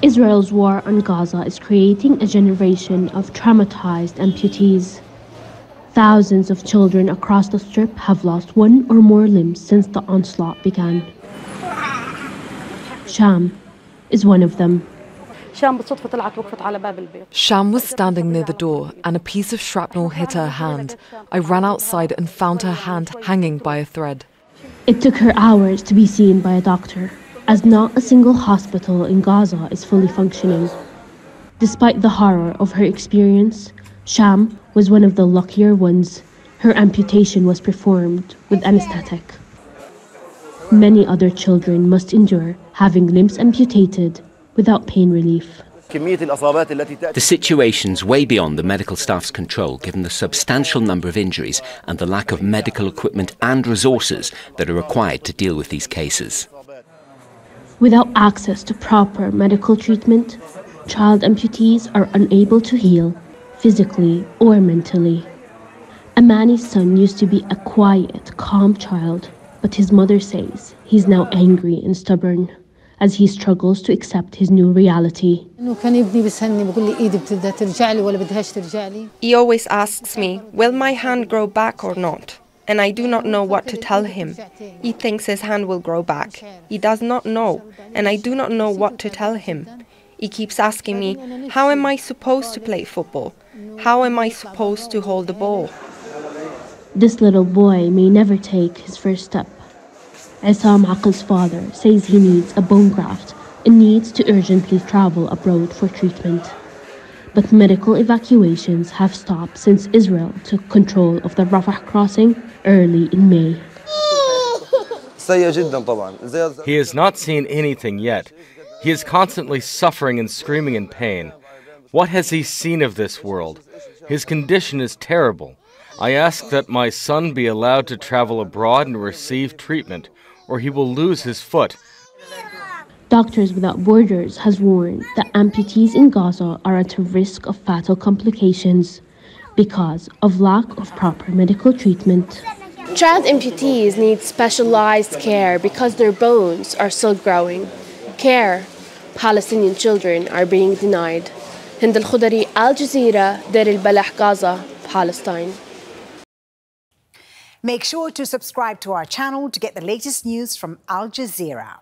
Israel's war on Gaza is creating a generation of traumatized amputees. Thousands of children across the Strip have lost one or more limbs since the onslaught began. Sham is one of them. Sham was standing near the door and a piece of shrapnel hit her hand. I ran outside and found her hand hanging by a thread. It took her hours to be seen by a doctor, as not a single hospital in Gaza is fully functioning. Despite the horror of her experience, Sham was one of the luckier ones. Her amputation was performed with anesthetic. Many other children must endure having limbs amputated without pain relief. The situation's way beyond the medical staff's control, given the substantial number of injuries and the lack of medical equipment and resources that are required to deal with these cases. Without access to proper medical treatment, child amputees are unable to heal physically or mentally. Amani's son used to be a quiet, calm child, but his mother says he's now angry and stubborn as he struggles to accept his new reality. He always asks me, will my hand grow back or not? And I do not know what to tell him. He thinks his hand will grow back. He does not know, and I do not know what to tell him. He keeps asking me, how am I supposed to play football? How am I supposed to hold the ball? This little boy may never take his first step. Isam Aqil's father says he needs a bone graft and needs to urgently travel abroad for treatment. But medical evacuations have stopped since Israel took control of the Rafah crossing early in May. He has not seen anything yet. He is constantly suffering and screaming in pain. What has he seen of this world? His condition is terrible. I ask that my son be allowed to travel abroad and receive treatment, or he will lose his foot. Doctors Without Borders has warned that amputees in Gaza are at a risk of fatal complications because of lack of proper medical treatment. Child amputees need specialized care because their bones are still growing. Care Palestinian children are being denied. Hind Khoudary, Al Jazeera, Deir al Balah, Gaza, Palestine. Make sure to subscribe to our channel to get the latest news from Al Jazeera.